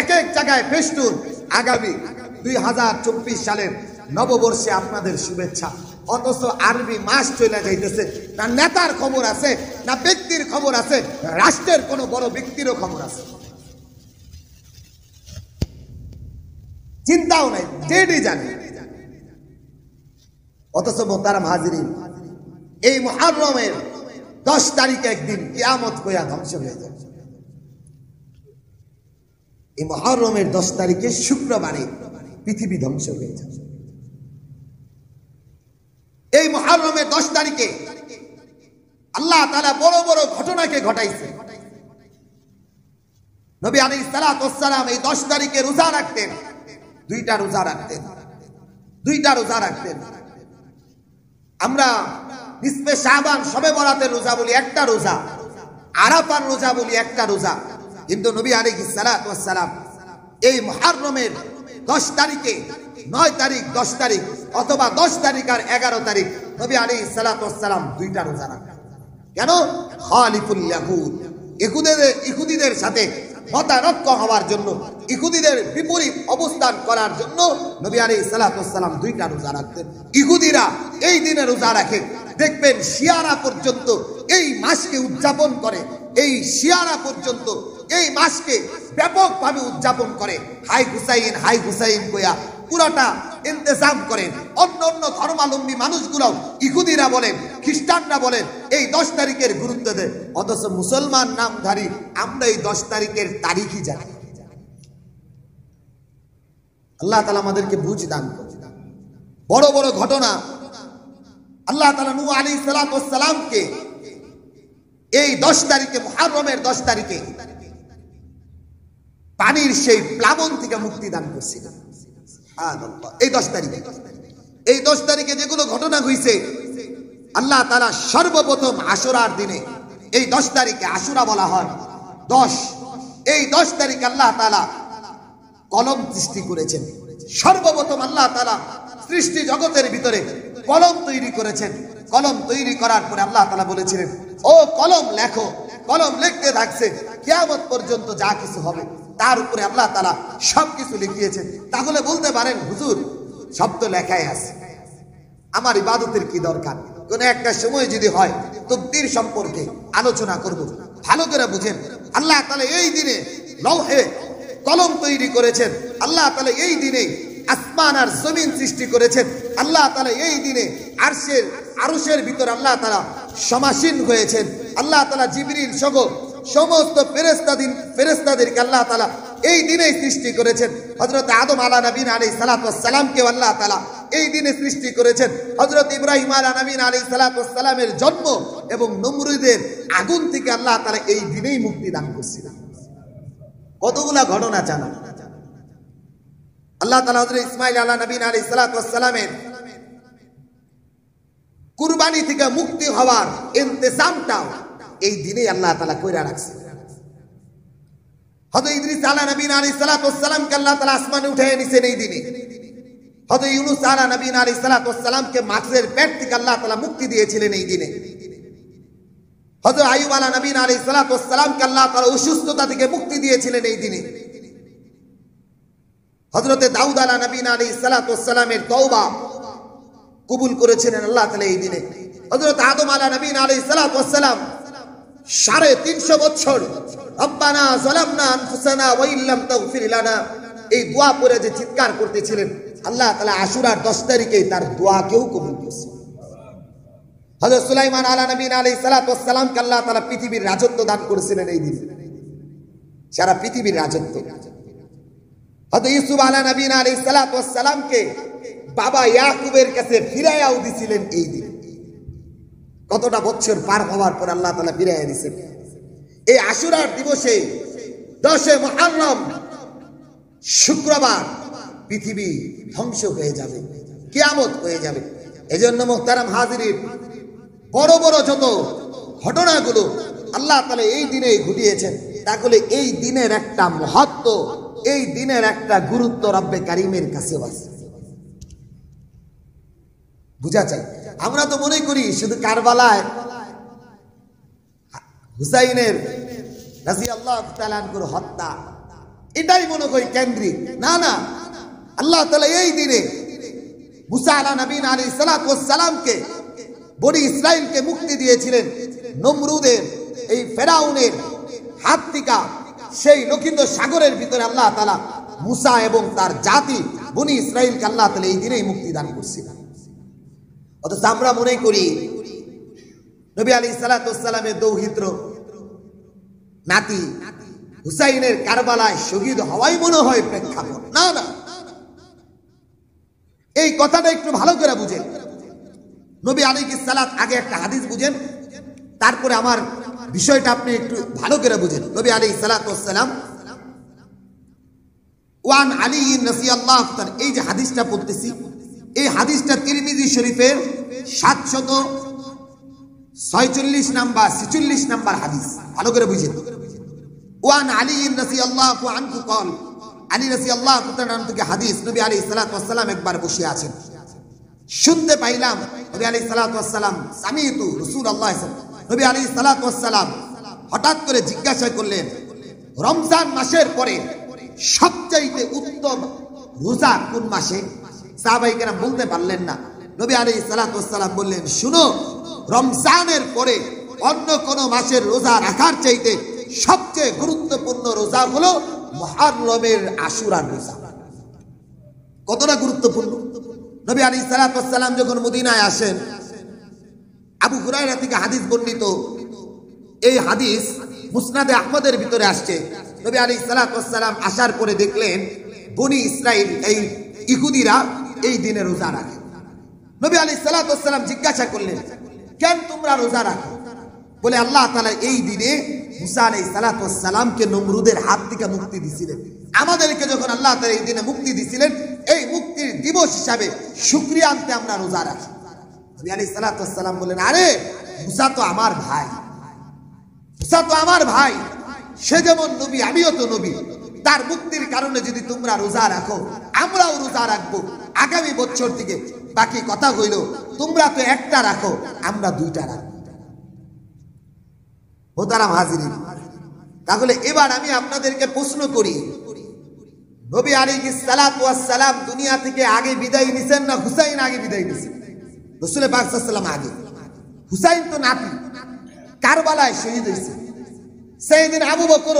এক এক জায়গায় ফেস্টুন। আগামী 2024 সালের নববর্ষে আপনাদের শুভেচ্ছা। অথচ আরবি মাস চলে যাইতেছে, না নেতার খবর আছে, না ব্যক্তির খবর আছে, রাষ্ট্রের কোনো বড় ব্যক্তিরও খবর আছে, চিন্তাও নাই, ডেটই জানে। অথচ মোহতারাম হাজিরিন, এই মুহররমের 10 তারিখে একদিন কিয়ামত কইয়া ধ্বংস হয়ে যাবে। এই মুহররমের 10 তারিখে শুক্রবারে পৃথিবী ধ্বংস হয়ে যাবে। এই মুহররমের 10 তারিখে আল্লাহ তাআলা বড় বড় ঘটনাকে ঘটাইছে। নবী আলাইহিস সালাতু ওয়াস সালাম এই 10 তারিখে রোজা রাখতেন, 2টা রোজা রাখতেন, 2টা রোজা রাখতেন। আমরা নিসফে শাবান শবে বরাতের রোজা বলি একটা রোজা, আরাফার রোজা বলি একটা রোজা। কিন্তু নবী আলাইহিস সালাতু ওয়াস সালাম এই মুহররমের 10 তারিখে, 9 তারিখ, 10 তারিখ অথবা 10 তারিখ আর 11 তারিখ নবী আলাইহিস সালাতু ওয়াস সালাম 2টা রোজা রাখতেন। কেন? খালিফুল ইয়াহুদ, ইহুদিদের সাথে মতানৈক্য হওয়ার জন্য, ইহুদিদের বিপরীত অবস্থান করার জন্য নবী আলাইহিস সালাতু ওয়াস সালাম 2টা রোজা রাখতেন। ইহুদিরা এই দিনে রোজা রাখে, দেখবেন শিয়ারা পর্যন্ত এই মাসকে উদযাপন করে, এই শিয়ারা পর্যন্ত এই মাসকে ব্যাপকভাবে উদযাপন করে। হাই হুসাইন কইয়া পুরোটা ইন্তজাম করেন। অন্য অন্য ধর্মাবলম্বী মানুষগুলো, ইহুদিরা বলেন, খ্রিস্টানরা বলেন, এই 10 তারিখের গুরুত্ব দেয়। অথচ মুসলমান নামধারী আমরা এই 10 তারিখের তারিখই জানি। আল্লাহ তাআলা আমাদেরকে বুঝ দান করুন। বড় বড় ঘটনা আল্লাহ তাআলা নূহ আলাইহিস সালাতু ওয়াস সালামকে এই 10 তারিখে, মুহররমের 10 তারিখে পানির সেই প্লাবন থেকে মুক্তি দান করছিলেন। সুবহানাল্লাহ। এই 10 তারিখে, এই 10 তারিখে যেগুলো ঘটনা হইছে, আল্লাহ তাআলা সর্বপ্রথম আশুরার দিনে, এই 10 তারিখে আশুরা বলা হয় 10, এই 10 তারিখে আল্লাহ তাআলা কলম সৃষ্টি করেছেন। সর্বপ্রথম আল্লাহ তাআলা সৃষ্টি জগতের ভিতরে কলম তৈরি করেছেন। কলম তৈরি করার পরে আল্লাহ তাআলা বলেছিলেন, ও কলম লেখো। কলম লিখতে থাকছে, কিয়ামত পর্যন্ত যা কিছু হবে তার উপরে আল্লাহ তাআলা সবকিছু লিখিয়েছেন। তাহলে বলতে পারেন, হুজুর সব তো লেখাই আছে, আমার ইবাদতের কি দরকার? কোন একটা সময় যদি হয় তাকদীর সম্পর্কে আলোচনা করব, ভালো করে বুঝেন। আল্লাহ তাআলা এই দিনে লৌহে কলম তৈরি করেছেন। আল্লাহ তাআলা এই দিনে আসমান আর জমিন সৃষ্টি করেছেন। আল্লাহ তাআলা এই দিনে আরশের ভিতর আল্লাহ তাআলা সমাসীন হয়েছেন। আল্লাহ তাআলা জিবরিল সহ সমস্ত ফেরেশতাদেরকে আল্লাহ তাআলা এই দিনেই সৃষ্টি করেছেন। হযরত আদম আলাইহিস সালাতু ওয়াস সালামকে আল্লাহ তাআলা এই দিনে সৃষ্টি করেছেন। হযরত ইব্রাহিম আলাইহিস সালাতু ওয়াস সালামের জন্ম এবং নমরুদের আগুন থেকে আল্লাহ তাআলা এই দিনেই মুক্তি দান করেছিলেন। কতগুলা ঘটনা জানা। আল্লাহ তাআলা হযরত ইসমাঈল আলাইহিস সালাতু ওয়াস সালামের কুরবানি থেকে মুক্তি হওয়ার ইন্তজামটাও এই দিনেই আল্লাহ তাআলা কইরা রাখছেন। হযরত ইদ্রিস আলাইহিস সালাতু ওয়াস সালামকে আল্লাহ তাআলা আসমানে উঠায় নিছেন এই দিনে। হযরত ইউনূস আলা নবীনা আলাইহিস সালাতু ওয়াস সালামকে মাছের পেট থেকে আল্লাহ তাআলা মুক্তি দিয়েছিলেন এই দিনে। হযরত আইয়ুব আলা নবীনা আলাইহিস সালাতু ওয়াস সালামকে আল্লাহ তাআলা অসুস্থতা থেকে মুক্তি দিয়েছিলেন এই দিনে। হযরত দাউদ আলা নবীনা আলাইহিস সালাতু ওয়াস সালামের তওবা কবুল করেছিলেন আল্লাহ তাআলা এই দিনে। হযরত আদম আলা নবীনা আলাইহিস সালাতু ওয়াস সালাম 350 বছর রব্বানা যালামনা আনফুসানা ওয়া ইল্লাম তাগফির লানা এই দোয়া পড়ে যে চিৎকার করতেছিলেন, আল্লাহ তাআলা আশুরার 10 তারিখে তার দোয়াকেও কবুল করেছেন। হযরত সুলাইমান আলা নবীনা আলাইহিস সালাতু ওয়াস সালামকে আল্লাহ তাআলা পৃথিবীর রাজত্ব দান করেছিলেন এই দিনে, সারা পৃথিবীর রাজত্ব। হযরত ইউসুফ আলা নবীনা আলাইহিস সালাতু ওয়াস সালামকে বাবা ইয়াকুবের কাছে ফিরাইয়াও দিছিলেন এই দিনে। কতটা বছর পার হওয়ার পর আল্লাহ তাআলা ফিরাইয়া দিয়েছেন। এই আশুরার দিবসে 10 মুহররম শুক্রবার পৃথিবী ধ্বংস হয়ে যাবে, কিয়ামত হয়ে যাবে। এজন্য মুহতারাম হাজিরিন, বড় বড় যত ঘটনাগুলো আল্লাহ তাআলা এই দিনেই ঘটিয়েছেন, তাহলে এই দিনের একটা মহত্ব, এই দিনের একটা গুরুত্ব রব্বে কারীমের কাছে আছে, বুঝা চাই। আমরা তো মনে করি শুধু কারবালায় হুসাইনের রাদিয়াল্লাহু তাআলা আনহুর হত্যা এটাই মনে করি কেন্দ্রিক। না না, আল্লাহ তাআলা এই দিনে মুসা আলা নবীনা আলাইহিস সালাতু ওয়াস সালামকে, বনি ইসরাইলকে মুক্তি দিয়েছিলেন নমরুদের, এই ফেরাউনের হাত থেকে। সেই লোকিত সাগরের ভিতরে আল্লাহ তাআলা মুসা এবং তার জাতি বনি ইসরাইলকে আল্লাহ তাআলা এই দিনেই মুক্তি দান করছিলেন। অথচ আমরা মনে করি নবী আলাইহিস সালাতু ওয়াস সালামের দৌহিত্র নাতি হুসাইনের কারবালায় শহীদ হওয়াই মনে হয় প্রেক্ষাপট। না না, এই কথাটা একটু ভালো করে বুঝেন। নবী আলাইহিস সালাত আগে একটা হাদিস বুঝেন, তারপরে আমার বিষয়টা আপনি একটু ভালো করে বুঝেন। নবী আলাইহিস সালাতু ওয়াস সালাম ওয়ান আলী রাদিয়াল্লাহু তাআলা, এই যে হাদিসটা পড়তেছি, এই হাদিসটা তিরমিজি শরীফের 746 নাম্বার 46 নাম্বার হাদিস, ভালো করে বুঝেন। ওয়ান আলী রাদিয়াল্লাহু আনহু قال, আলী রাদিয়াল্লাহু তাআলা থেকে হাদিস, নবী আলাইহিস সালাতু ওয়াস সালাম একবার বসে আছেন, শুনতে পাইলাম নবী আলাইহিস সালাতু ওয়াস সালাম সামিতু রাসূলুল্লাহ, নবী আলাইহিস সালাতু ওয়াস সালাম হঠাৎ করে জিজ্ঞাসা করলেন, রমজান মাসের পরে সবচেয়ে উত্তম রোজা কোন মাসে? সাহাবায়ে কেরাম বলতে পারলেন না। নবী আলাইহিস সালাতু ওয়াস সালাম বললেন, শুনো, রমজানের পরে অন্য কোন মাসের রোজা রাখার চাইতে সবচেয়ে গুরুত্বপূর্ণ রোজা হলো মুহররমের আশুরার রোজা। কতটা গুরুত্বপূর্ণ! নবী আলাইহিস সালাতু ওয়াস সালাম যখন মদিনায় আসেন, আবু হুরায়রা থেকে হাদিস বর্ণিত, এই হাদিস মুসনাদে আহমদের ভিতরে আসছে। নবী আলাইহিস সালাতু ওয়াস সালাম আসার পরে দেখলেন বনি ইসরাইল, এই ইহুদিরা এই দিনে রোজা রাখে। নবী আলাইহিস সালাতু ওয়াস সালাম জিজ্ঞাসা করলেন, কেন তোমরা রোজা রাখো? বলে, আল্লাহ তাআলা এই দিনে মুসা আলাইহিস সালাতু ওয়াস সালামকে নমরুদের হাত থেকে মুক্তি দিয়েছিলেন। আমাদেরকে যখন আল্লাহ তাআলা এই দিনে মুক্তি দিয়েছিলেন, এই মুক্তির দিবস হিসাবে শুকরিয়া আনতে আমরা রোজা রাখি। নবী আলাইহিস সালাতু ওয়াস সালাম বলেন, আরে মুসা তো আমার ভাই, মুসা তো আমার ভাই, সে যেমন নবী আমিও তো নবী, তার মুক্তির কারণে যদি তোমরা রোজা রাখো, আমরাও রোজা রাখবো আগামী বছর থেকে। বাকি কথা হইল, তোমরা তো একটা রাখো, আমরা দুইটা রাখবো। মোহতারাম হাজিরিন, তাহলে এবার আমি আপনাদেরকে প্রশ্ন করি, নবী আলাইহিস সালাতু ওয়াস সালাম দুনিয়া থেকে আগে বিদায় নিছেন না হুসাইন আগে বিদায় নিছেন? রাসূল পাক সাল্লাল্লাহু আলাইহি ওয়াসাল্লাম আগে। হুসাইন তো নাতি, কারবালায় শহীদ হয়েছে। সেদিন আবু বকর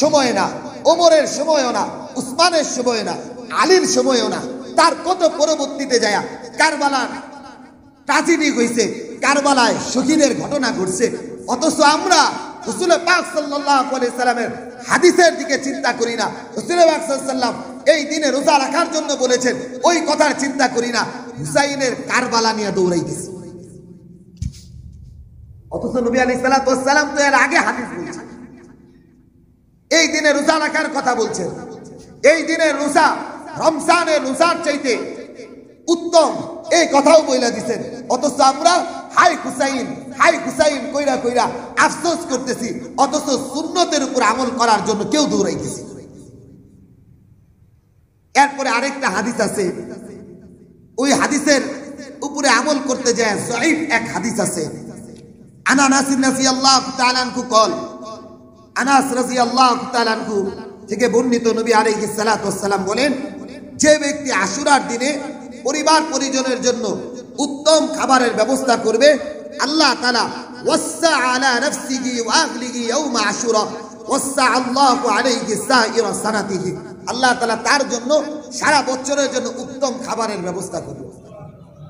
সময় না, ওমরের সময়ও না, উসমানের সময় না, আলীর সময়ও না, তার কত পরবর্তীতে যায় কারবালার ট্র্যাজেডি হয়েছে, কারবালায় শহীদের ঘটনা ঘটছে। অথচ আমরা রাসূল পাক সাল্লাল্লাহু আলাইহি সাল্লামের হাদিসের দিকে চিন্তা করি না। রাসূল পাক সাল্লাল্লাহু আলাইহি সাল্লাম এই দিনে রোজা রাখার জন্য বলেছেন, ওই কথার চিন্তা করি না, হুসাইনের কারবালা নিয়ে দৌড়াইতেছি। অথচ নবী আলাইহিস সালাতু ওয়াস সালাম তো এর আগে হাদিস বলেছেন, এই দিনে রোজা রাখার কথা বলছেন। এই দিনে রোজা রমজানের রোজার চাইতে উত্তম, এই কথাও বইলা দিচ্ছেন। অথচ আমরা হাই হুসাইন কইরা কইরা আফসোস করতেছি, অথচ সুন্নতের উপর আমল করার জন্য কেউ দৌড়াইতেছি। এরপরে আরেকটা হাদিস আছে, ওই হাদিসের উপরে আমল করতে যায় যায়েফ এক হাদিস আছে। আনাস রাদিয়াল্লাহু তাআলা আনহু কল, আনাস রাদিয়াল্লাহু তাআলা আনহু থেকে বর্ণিত, নবী আলাইহিস সালাতু ওয়াস সালাম বলেন, যে ব্যক্তি আশুরার দিনে পরিবার পরিজনের জন্য উত্তম খাবারের ব্যবস্থা করবে, আল্লাহ তাআলা ওয়াসা আলা নাফসিহি ওয়া আহলিহি ইয়াউমা আশুরা ওয়াসা আল্লাহু আলাইহি সাইরা সানাতিহি, আল্লাহ তাআলা তার জন্য সারা বছরের জন্য উত্তম খাবারের ব্যবস্থা করবে।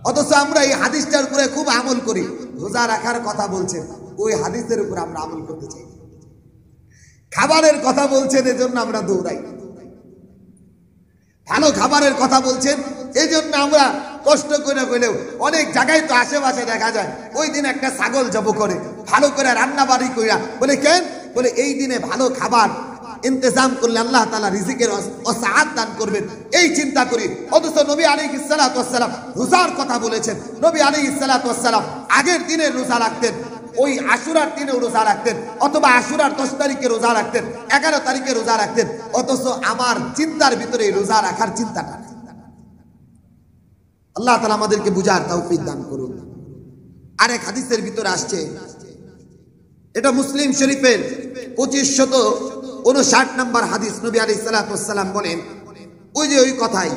অথচ আমরা এই হাদিসটার উপরে খুব আমল করি। রোজা রাখার কথা বলছেন, ওই হাদিসের উপর আমরা আমল করতে চাই। খাবারের কথা বলছেন, এজন্য আমরা দৌড়াই। ভালো খাবারের কথা বলছেন, এই জন্য আমরা কষ্ট করে হইলেও অনেক জায়গায় তো আশেপাশে দেখা যায় ওই দিন একটা ছাগল জব করে ভালো করে রান্না বাড়ি কইরা, বলে কেন, বলে এই দিনে ভালো খাবার ইন্তজাম করলে আল্লাহ তাআলা রিজিকের ওসাআত দান করবেন, এই চিন্তা করি। অথচ নবী আলাইহিস সালাতু ওয়াস সালাম রোজার কথা বলেছেন। নবী আলাইহিস সালাতু ওয়াস সালাম আগের দিনে রোজা রাখতেন, ওই আশুরার দিনেও রোজা রাখতেন, অথবা আশুরার 10 তারিখে রোজা রাখতেন, 11 তারিখে রোজা রাখতেন। অথচ আমার চিন্তার ভিতরে রোজা রাখার চিন্তাটা, আল্লাহ তাআলা আমাদেরকে বুঝার তৌফিক দান করুন। আরেক হাদিসের ভিতরে আসছে, এটা মুসলিম শরীফের 2559 নম্বর হাদিস। নবী আলাইহিস সালাতু ওয়াস সালাম বলেন, ওই যে ওই কথাই,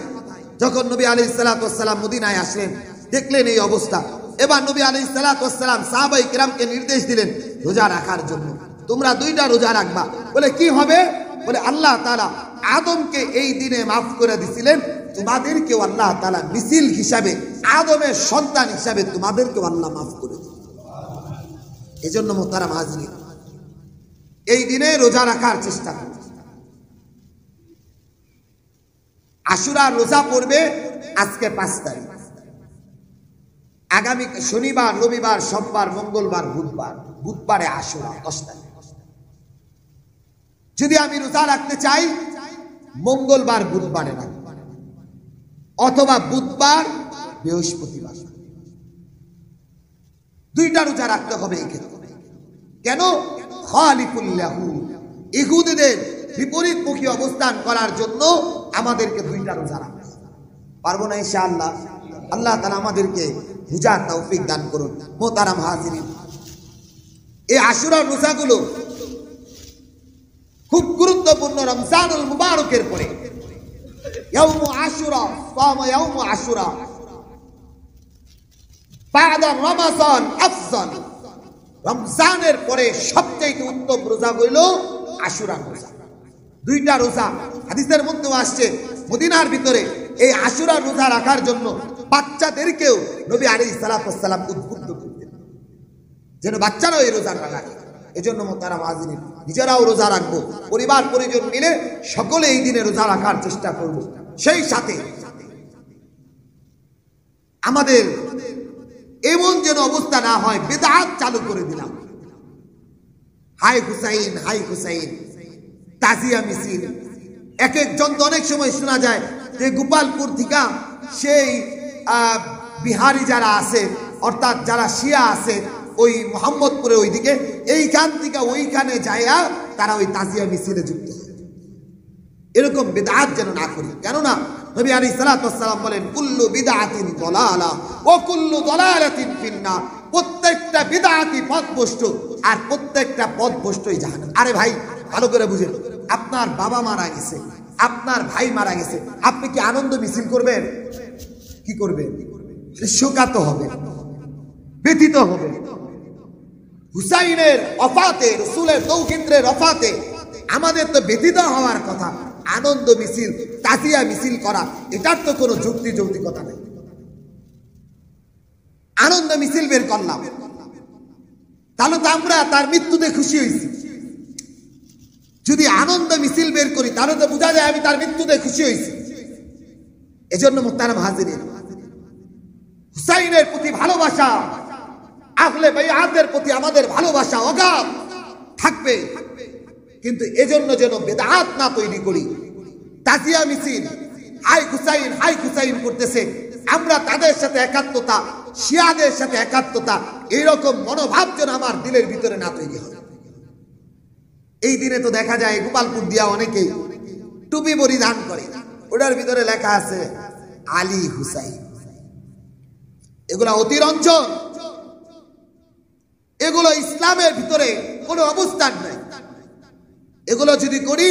যখন নবী আলাইহিস সালাতু ওয়াস সালাম মদিনায় আসলেন, দেখলেন এই অবস্থা, এবার নবী আলাইহিস সালাতু ওয়াস সালাম সাহাবায়ে কিরামকে নির্দেশ দিলেন রোজা রাখার জন্য। তোমরা 2টা রোজা রাখবা। বলে কি হবে? বলে আল্লাহ তাআলা আদমকে এই দিনে মাফ করে দিয়েছিলেন, তোমাদেরকেও আল্লাহ তাআলা মিছিল হিসাবে, আদমের সন্তান হিসাবে তোমাদেরকেও আল্লাহ মাফ করে দিবেন। এজন্য মুহতারাম হাজরিন, এই দিনে রোজা রাখার চেষ্টা করুন। আশুরা রোজা পড়বে আজকে 5 তারিখ, আগামী শনিবার, রবিবার, সোমবার, মঙ্গলবার, বুধবার, বুধবারে আশুরা 10 তারিখ। যদি আমি রোজা রাখতে চাই, মঙ্গলবার বুধবারে রাখব, অথবা বুধবার বৃহস্পতিবার, 2টা রোজা রাখতে হবে। এই ক্ষেত্রে কেন? খালিকুল্লাহু, ইহুদিদের বিপরীতমুখী অবস্থান করার জন্য আমাদেরকে 2টা রোজা রাখতে পারবো না ইনশাআল্লাহ। আল্লাহ তাআলা আমাদেরকে বুঝার তৌফিক দান করুন। মুহতারাম হাজিরিন, এই আশুরার রোজাগুলো খুব গুরুত্বপূর্ণ। রমজানুল মুবারকের পরে ইয়াউম আশুরা, সাম ইয়াউম আশুরা বাদা রমাজান আফজাল, রমজানের পরে সবচেয়ে উত্তম রোজা হইল আশুরা রোজা। 2টা রোজা হাদিসের মধ্যে আসছে, মদিনার ভিতরে এই আশুরা রোজা রাখার জন্য বাচ্চাদেরকেও নবী আলাইহিস সালাতু ওয়াস সালাম উদ্বুদ্ধ করতেন যেন বাচ্চারাও এই রোজাটা রাখে। এজন্য মুহতারাম হাজিরিন, নিজেরাও রোজা রাখবো, পরিবার পরিজন মিলে সকলে এই দিনে রোজা রাখার চেষ্টা করব। সেই সাথে আমাদের এমন যেন অবস্থা না হয় বিদআত চালু করে দিলাম, হাই হুসাইন, হাই হুসাইন, তাজিয়া মিছিল। এক একজন তো অনেক সময় শোনা যায় যে গোপালপুর থেকে সেই বিহারি যারা আছে, অর্থাৎ যারা শিয়া আছে ওই মোহাম্মদপুরে ওইদিকে, এইখান থেকে ওইখানে যায়া তারা ওই তাজিয়া মিছিলে যুক্ত হয়। এরকম বিদআত যেন না করি। কেননা নবী আলাইহিস সালাতু ওয়াস সালাম বলেন, কুল্লু বিদআতিন দালালা ওয়া কুল্লু দালালাতিন ফিন্নার, প্রত্যেকটা বিদআতই পথভ্রষ্ট আর প্রত্যেকটা পথভ্রষ্টই জাহান্নাম। আরে ভাই, ভালো করে বুঝেন, আপনার বাবা মারা গেছে, আপনার ভাই মারা গেছে, আপনি কি আনন্দ মিছিল করবেন? কি করবেন? শোকাত হবে, ব্যথিত হবে। হুসাইনের ওফাতে, রাসূলের তৌহিদের ওফাতে আমাদের তো ব্যথিত হওয়ার কথা। আনন্দ মিছিল, তাজিয়া মিছিল করা, এটার তো কোনো যৌক্তিকতা নেই। আনন্দ মিছিল বের করলাম, তাহলে তো আমরা তার মৃত্যুতে খুশি হয়েছি। যদি আনন্দ মিছিল বের করি তাহলে তো বোঝা যায় আমি তার মৃত্যুতে খুশি হয়েছি। এজন্য মুহতারাম হাজিরিন, হুসাইনের প্রতি ভালোবাসা, আহলে বাইআতের প্রতি আমাদের ভালোবাসা অগাধ থাকবে, কিন্তু এজন্য যেন বিদআত না তৈরি করি। তাজিয়া মিছিল, হাই হুসাইন, হাই হুসাইন করতেছে, আমরা তাদের সাথে একাত্মতা, শিয়াদের সাথে একাত্মতা, এইরকম মনোভাব যেন আমার দিলের ভিতরে না তৈরি হয়। এই দিনে তো দেখা যায় গোপালপুর দিয়া অনেকেই টুপি পরিধান করে, ওটার ভিতরে লেখা আছে আলী হুসাইন। এগুলা অতিরঞ্জন, এগুলো ইসলামের ভিতরে কোনো অবস্থান নেই। এগুলো যদি করি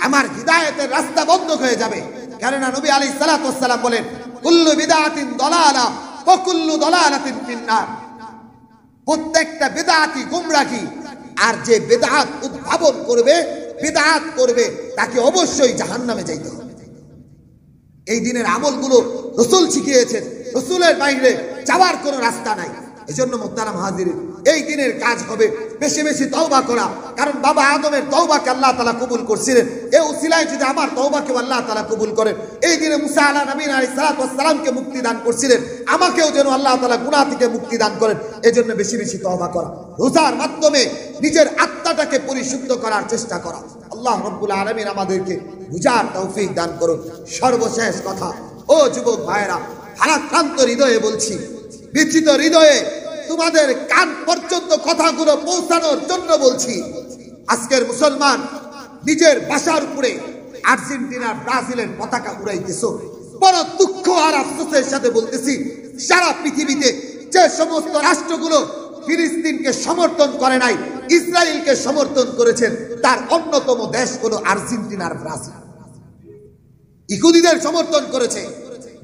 আমার হিদায়াতের রাস্তা বন্ধ হয়ে যাবে। কেননা নবী আলাইহিস সালাতু ওয়াস সালাম বলেন, কুল্লু বিদআতিন দালালা ওয়া কুল্লু দালালাতিন ফিন্নার। প্রত্যেকটা বিদআতই গোমরাহি, আর যে বিদআত উদ্ভাবন করবে, বিদআত করবে, তাকে অবশ্যই জাহান্নামে যাইতে হবে। এই দিনের আমলগুলো রাসূল শিখিয়েছেন, রাসূলের বাইরে যাওয়ার কোনো রাস্তা নাই। এজন্য মুহতারাম হাজিরিন, এই দিনের কাজ হবে বেশি বেশি তওবা করা। কারণ বাবা আদমের তওবাকে আল্লাহ তাআলা কবুল করছিলেন, এই উসিলায় যদি আমার তওবাকে আল্লাহ তাআলা কবুল করেন, এই দিনে মুসা আলাইহিস সালামকে মুক্তি দান করছিলেন, আমাকেও যেন আল্লাহ তাআলা গুনাহ থেকে মুক্তি দান করেন। এজন্য বেশি বেশি তওবা করা, রোজার মাধ্যমে নিজের আত্মাটাকে পরিশুদ্ধ করার চেষ্টা করা। আল্লাহ রাব্বুল আলামিন আমাদেরকে বুঝার তৌফিক দান করুন। সর্বশেষ কথা, ও যুবক ভাইরা, ভারাক্রান্ত হৃদয়ে বলছি, বিচিত হৃদয়ে তোমাদের কান পর্যন্ত কথাগুলো পৌঁছানোর জন্য বলছি। আজকের মুসলমান নিজের বাসার উপরে আর্জেন্টিনা ব্রাজিলের পতাকা উড়াইতেছ। বড় দুঃখ আর আফসোসের সাথে বলতেছি, সারা পৃথিবীতে যে সমস্ত রাষ্ট্রগুলো ফিলিস্তিনকে সমর্থন করে নাই, ইসরায়েলকে সমর্থন করেছেন, তার অন্যতম দেশ হলো আর্জেন্টিনার ব্রাজিল। ইহুদিদের সমর্থন করেছে,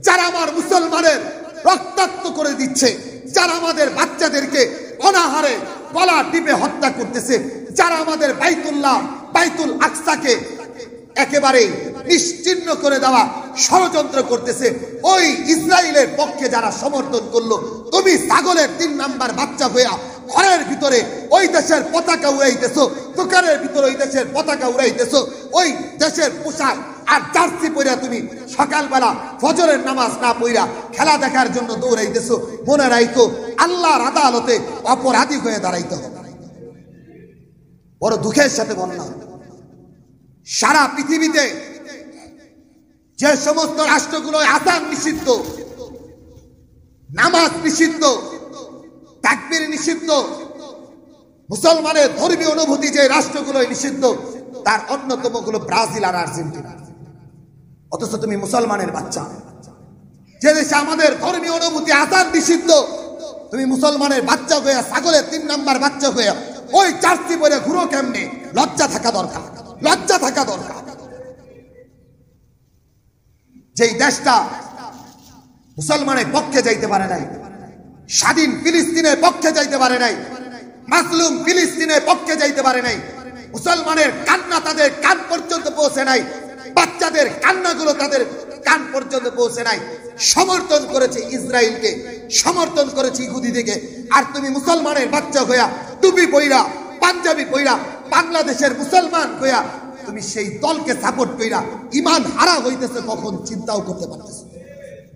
যারা আমার মুসলমানের রক্তাক্ত করে দিচ্ছে, যারা আমাদের বাচ্চাদেরকে অনাহারে গলা টিপে হত্যা করতেছে, যারা আমাদের বাইতুল আকসাকে একেবারে নিশ্চিহ্ন করে দেওয়া ষড়যন্ত্র করতেছে, ওই ইসরায়েলের পক্ষে যারা সমর্থন করলো, তুমি ছাগলের 3 নাম্বার বাচ্চা হইয়া ঘরের ভিতরে ওই দেশের পতাকা উড়াইতেছো, দোকানের ভিতরে ওই দেশের পতাকা উড়াইতেছো, ওই দেশের পোশাক আর জার্সি পইরা তুমি সকালবেলা ফজরের নামাজ না পইরা খেলা দেখার জন্য দৌড়াইতেছো। মনে রাখো, আল্লাহর আদালতে অপরাধী হয়ে দাঁড়াইতে হবে। বড় দুঃখের সাথে বললাম, সারা পৃথিবীতে যে সমস্ত রাষ্ট্রগুলো আযান নিষিদ্ধ, নামাজ নিষিদ্ধ, তাকবীর নিষিদ্ধ, মুসলমানের ধর্মীয় অনুভূতি যে রাষ্ট্রগুলো নিষিদ্ধ, তার অন্যতম হলো ব্রাজিল আর আর্জেন্টিনা। অথচ তুমি মুসলমানের বাচ্চা, যে দেশে আমাদের ধর্মীয় অনুভূতি আযান নিষিদ্ধ, তুমি মুসলমানের বাচ্চা হয়ে, ছাগলের 3 নাম্বার বাচ্চা হয়ে ওই জার্সি পরে ঘুরো কেমনে? লজ্জা থাকা দরকার, লজ্জা থাকা দরকার। যেই দেশটা মুসলমানের পক্ষে যাইতে পারে নাই, স্বাধীন ফিলিস্তিনের পক্ষে যাইতে পারে নাই, মাজলুম ফিলিস্তিনের পক্ষে যাইতে পারে নাই, মুসলমানের কান্না তাদের কান পর্যন্ত পৌঁছে নাই, বাচ্চাদের কান্নাগুলো তাদের কান পর্যন্ত পৌঁছে নাই, সমর্থন করেছে ইসরায়েলকে, সমর্থন করেছে ইহুদিদেরকে। আর তুমি মুসলমানের বাচ্চা হইয়া, টুপি পইরা, পাঞ্জাবি পইরা, বাংলাদেশের মুসলমান হইয়া তুমি সেই দলকে সাপোর্ট কইরা ঈমান হারা হইতেছে, কখন চিন্তাও করতে পারতেছ।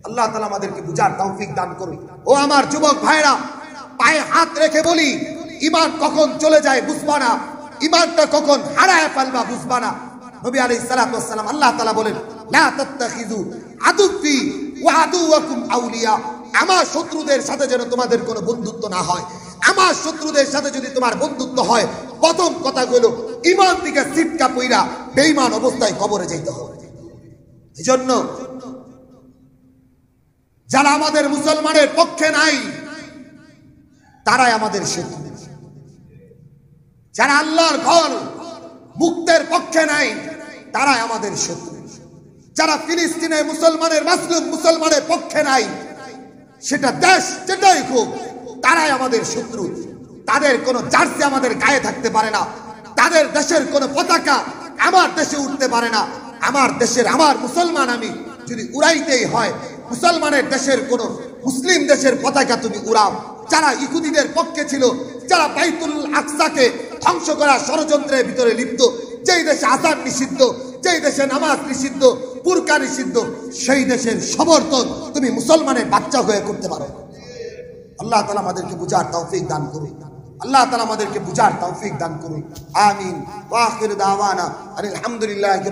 আল্লাহ তাআলা আমাদেরকে বুঝার তৌফিক দান করুন। ও আমার যুবক ভাইরা, পায়ে হাত রেখে বলি, ঈমান কখন চলে যায় বুঝবা না, ঈমানটা কখন হারায় ফেলবা বুঝবা না। নবী আলাইহিস সালাতু ওয়াস সালাম, আল্লাহ তাআলা বলেন, লা তাত্তাখিযু আদুওয়ি ওয়া আদুওয়াকুম আউলিয়া। আমার শত্রুদের সাথে যেন তোমাদের কোনো বন্ধুত্ব না হয়। আমার শত্রুদের সাথে যদি তোমার বন্ধুত্ব হয়, প্রথম কথা হলো ঈমান থেকে সিটকা পইরা বেঈমান অবস্থায় কবরে যাইতে হবে। এজন্য যারা আমাদের মুসলমানের পক্ষে নাই, তারাই আমাদের শত্রু। যারা আল্লাহর ঘর মুক্তের পক্ষে নাই, তারাই আমাদের শত্রু। যারা ফিলিস্তিনের মুসলমানের, মাজলুম মুসলমানের পক্ষে নাই, সেটা দেশ যেটাই হোক, তারাই আমাদের শত্রু। তাদের কোনো জার্সি আমাদের গায়ে থাকতে পারে না, তাদের দেশের কোনো পতাকা আমার দেশে উঠতে পারে না। আমার দেশের, আমার মুসলমান আমি যদি উড়াইতেই হয়, মুসলমানের দেশের কোনো মুসলিম দেশের পতাকা তুমি উড়াও। যারা ইহুদিদের পক্ষে ছিল, যারা বাইতুল আকসাকে ধ্বংস করার ষড়যন্ত্রের ভিতরে লিপ্ত, যেই দেশে আযান নিষিদ্ধ, যেই দেশে নামাজ নিষিদ্ধ, বুরকা নিষিদ্ধ, সেই দেশের সমর্থন তুমি মুসলমানের বাচ্চা হয়ে করতে পারো। আল্লাহ তাআলা আমাদেরকে বুঝার তৌফিক দান করুন। আল্লাহ তাআলা আমাদেরকে বুঝার তৌফিক দান করুন। আমিন। ওয়া আখিরু দাওয়ানা আলহামদুলিল্লাহি।